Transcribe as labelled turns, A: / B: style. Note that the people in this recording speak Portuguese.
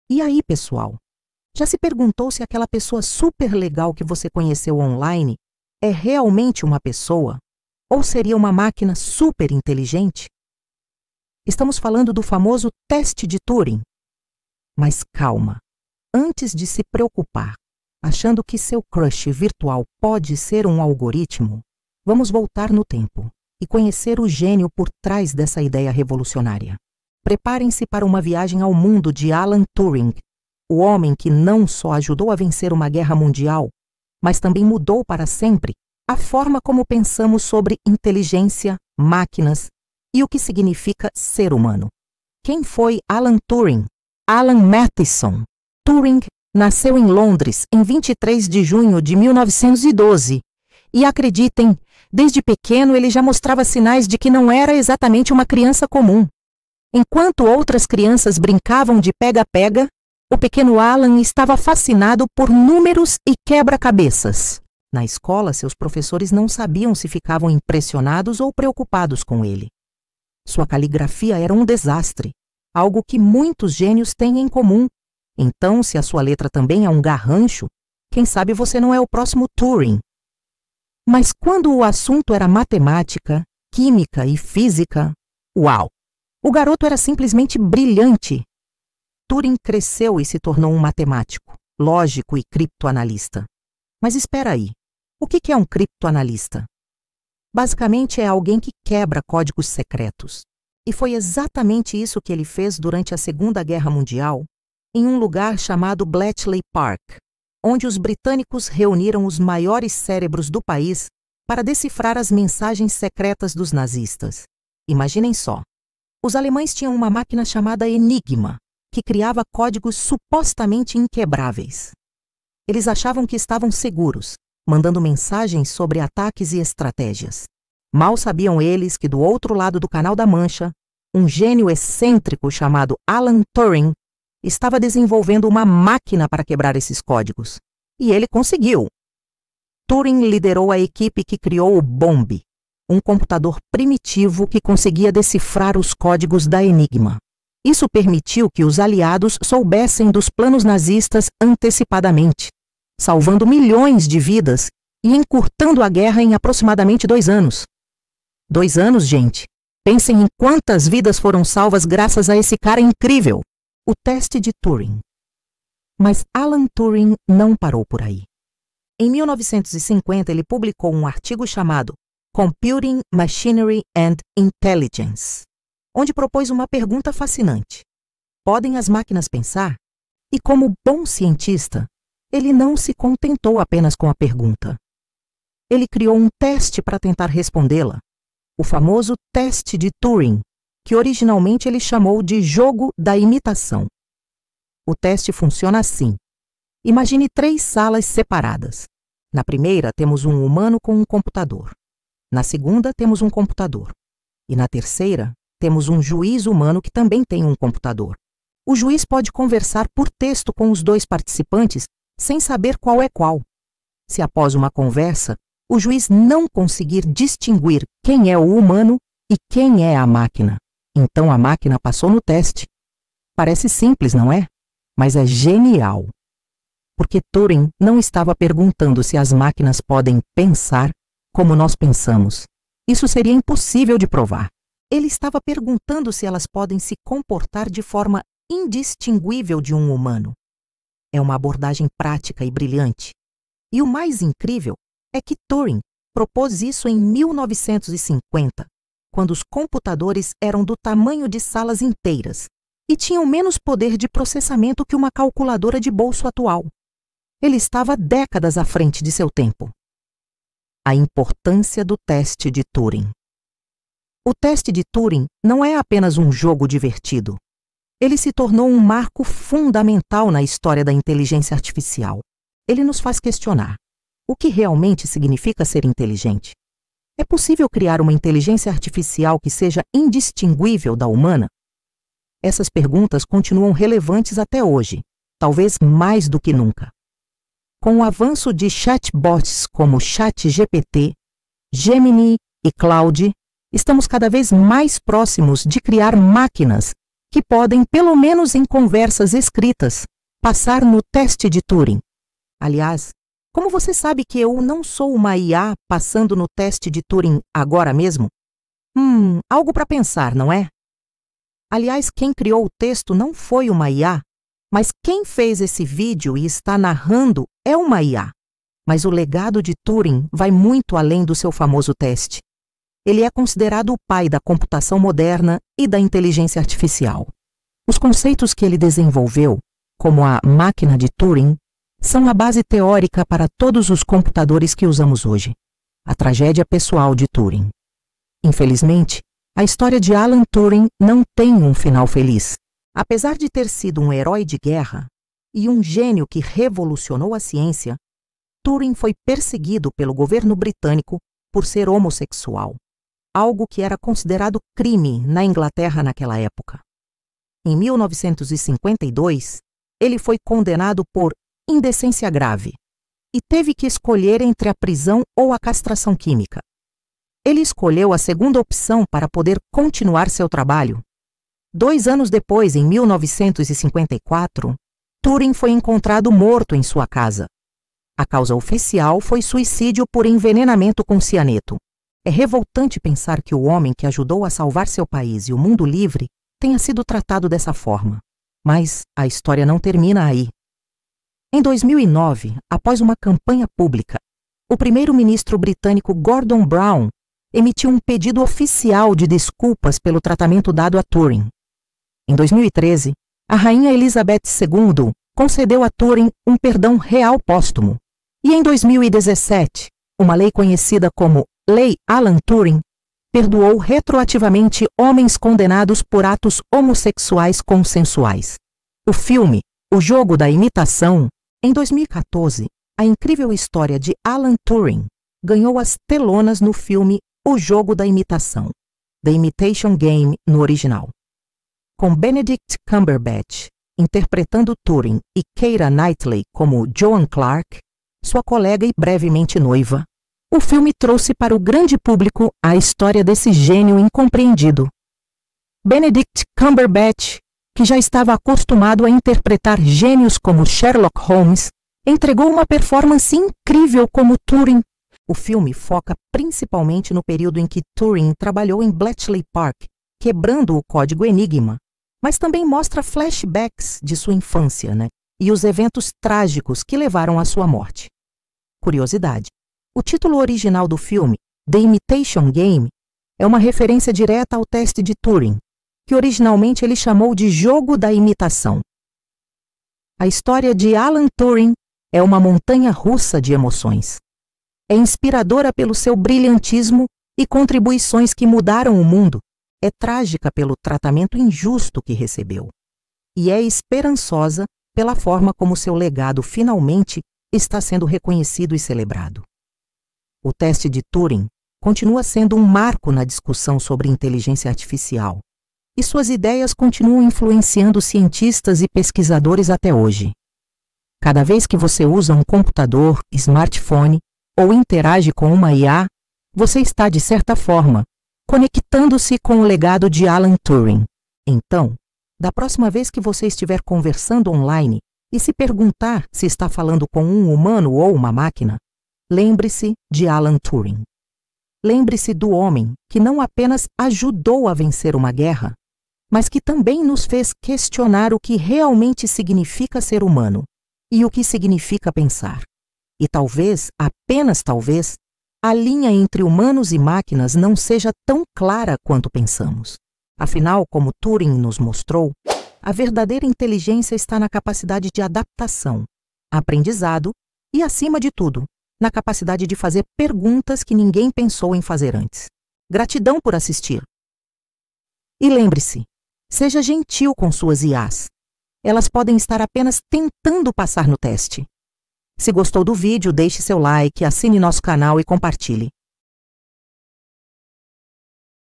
A: E aí, pessoal? Já se perguntou se aquela pessoa super legal que você conheceu online é realmente uma pessoa? Ou seria uma máquina super inteligente? Estamos falando do famoso teste de Turing. Mas calma, antes de se preocupar, achando que seu crush virtual pode ser um algoritmo, vamos voltar no tempo e conhecer o gênio por trás dessa ideia revolucionária. Preparem-se para uma viagem ao mundo de Alan Turing, o homem que não só ajudou a vencer uma guerra mundial, mas também mudou para sempre a forma como pensamos sobre inteligência, máquinas e o que significa ser humano. Quem foi Alan Turing? Alan Matheson. Turing nasceu em Londres em 23 de junho de 1912 e, acreditem, desde pequeno ele já mostrava sinais de que não era exatamente uma criança comum. Enquanto outras crianças brincavam de pega-pega, o pequeno Alan estava fascinado por números e quebra-cabeças. Na escola, seus professores não sabiam se ficavam impressionados ou preocupados com ele. Sua caligrafia era um desastre, algo que muitos gênios têm em comum. Então, se a sua letra também é um garrancho, quem sabe você não é o próximo Turing. Mas quando o assunto era matemática, química e física, uau! O garoto era simplesmente brilhante. Turing cresceu e se tornou um matemático, lógico e criptoanalista. Mas espera aí, o que é um criptoanalista? Basicamente é alguém que quebra códigos secretos. E foi exatamente isso que ele fez durante a Segunda Guerra Mundial, em um lugar chamado Bletchley Park, onde os britânicos reuniram os maiores cérebros do país para decifrar as mensagens secretas dos nazistas. Imaginem só, os alemães tinham uma máquina chamada Enigma, que criava códigos supostamente inquebráveis. Eles achavam que estavam seguros, mandando mensagens sobre ataques e estratégias. Mal sabiam eles que do outro lado do Canal da Mancha, um gênio excêntrico chamado Alan Turing estava desenvolvendo uma máquina para quebrar esses códigos. E ele conseguiu. Turing liderou a equipe que criou o Bombe, um computador primitivo que conseguia decifrar os códigos da Enigma. Isso permitiu que os aliados soubessem dos planos nazistas antecipadamente, salvando milhões de vidas e encurtando a guerra em aproximadamente 2 anos. 2 anos, gente. Pensem em quantas vidas foram salvas graças a esse cara incrível, o teste de Turing. Mas Alan Turing não parou por aí. Em 1950, ele publicou um artigo chamado Computing, Machinery and Intelligence, onde propôs uma pergunta fascinante. Podem as máquinas pensar? E como bom cientista, ele não se contentou apenas com a pergunta. Ele criou um teste para tentar respondê-la, o famoso teste de Turing, que originalmente ele chamou de jogo da imitação. O teste funciona assim. Imagine 3 salas separadas. Na primeira, temos um humano com um computador. Na segunda, temos um computador. E na terceira, temos um juiz humano que também tem um computador. O juiz pode conversar por texto com os 2 participantes sem saber qual é qual. Se após uma conversa, o juiz não conseguir distinguir quem é o humano e quem é a máquina, então a máquina passou no teste. Parece simples, não é? Mas é genial. Porque Turing não estava perguntando se as máquinas podem pensar como nós pensamos. Isso seria impossível de provar. Ele estava perguntando se elas podem se comportar de forma indistinguível de um humano. É uma abordagem prática e brilhante. E o mais incrível é que Turing propôs isso em 1950, quando os computadores eram do tamanho de salas inteiras e tinham menos poder de processamento que uma calculadora de bolso atual. Ele estava décadas à frente de seu tempo. A importância do teste de Turing. O teste de Turing não é apenas um jogo divertido. Ele se tornou um marco fundamental na história da inteligência artificial. Ele nos faz questionar: o que realmente significa ser inteligente? É possível criar uma inteligência artificial que seja indistinguível da humana? Essas perguntas continuam relevantes até hoje, talvez mais do que nunca. Com o avanço de chatbots como ChatGPT, Gemini e Claude, estamos cada vez mais próximos de criar máquinas que podem, pelo menos em conversas escritas, passar no teste de Turing. Aliás, como você sabe que eu não sou uma IA passando no teste de Turing agora mesmo? Algo para pensar, não é? Aliás, quem criou o texto não foi uma IA, mas quem fez esse vídeo e está narrando é uma IA. Mas o legado de Turing vai muito além do seu famoso teste. Ele é considerado o pai da computação moderna e da inteligência artificial. Os conceitos que ele desenvolveu, como a máquina de Turing, são a base teórica para todos os computadores que usamos hoje. A tragédia pessoal de Turing. Infelizmente, a história de Alan Turing não tem um final feliz. Apesar de ter sido um herói de guerra e um gênio que revolucionou a ciência, Turing foi perseguido pelo governo britânico por ser homossexual, algo que era considerado crime na Inglaterra naquela época. Em 1952, ele foi condenado por indecência grave e teve que escolher entre a prisão ou a castração química. Ele escolheu a segunda opção para poder continuar seu trabalho. 2 anos depois, em 1954, Turing foi encontrado morto em sua casa. A causa oficial foi suicídio por envenenamento com cianeto. É revoltante pensar que o homem que ajudou a salvar seu país e o mundo livre tenha sido tratado dessa forma. Mas a história não termina aí. Em 2009, após uma campanha pública, o primeiro-ministro britânico Gordon Brown emitiu um pedido oficial de desculpas pelo tratamento dado a Turing. Em 2013, a rainha Elizabeth II concedeu a Turing um perdão real póstumo. E em 2017, uma lei conhecida como Lei Alan Turing perdoou retroativamente homens condenados por atos homossexuais consensuais. O filme O Jogo da Imitação, em 2014, a incrível história de Alan Turing ganhou as telonas no filme O Jogo da Imitação, The Imitation Game no original. Com Benedict Cumberbatch interpretando Turing e Keira Knightley como Joan Clark, sua colega e brevemente noiva, o filme trouxe para o grande público a história desse gênio incompreendido. Benedict Cumberbatch, que já estava acostumado a interpretar gênios como Sherlock Holmes, entregou uma performance incrível como Turing. O filme foca principalmente no período em que Turing trabalhou em Bletchley Park, quebrando o código Enigma, mas também mostra flashbacks de sua infância, e os eventos trágicos que levaram à sua morte. Curiosidade: o título original do filme, The Imitation Game, é uma referência direta ao teste de Turing, que originalmente ele chamou de Jogo da Imitação. A história de Alan Turing é uma montanha-russa de emoções. É inspiradora pelo seu brilhantismo e contribuições que mudaram o mundo. É trágica pelo tratamento injusto que recebeu. E é esperançosa pela forma como seu legado finalmente está sendo reconhecido e celebrado. O teste de Turing continua sendo um marco na discussão sobre inteligência artificial, e suas ideias continuam influenciando cientistas e pesquisadores até hoje. Cada vez que você usa um computador, smartphone ou interage com uma IA, você está, de certa forma, conectando-se com o legado de Alan Turing. Então, da próxima vez que você estiver conversando online e se perguntar se está falando com um humano ou uma máquina, lembre-se de Alan Turing. Lembre-se do homem que não apenas ajudou a vencer uma guerra, mas que também nos fez questionar o que realmente significa ser humano e o que significa pensar. E talvez, apenas talvez, a linha entre humanos e máquinas não seja tão clara quanto pensamos. Afinal, como Turing nos mostrou, a verdadeira inteligência está na capacidade de adaptação, aprendizado e, acima de tudo, na capacidade de fazer perguntas que ninguém pensou em fazer antes. Gratidão por assistir. E lembre-se, seja gentil com suas IAs. Elas podem estar apenas tentando passar no teste. Se gostou do vídeo, deixe seu like, assine nosso canal e compartilhe.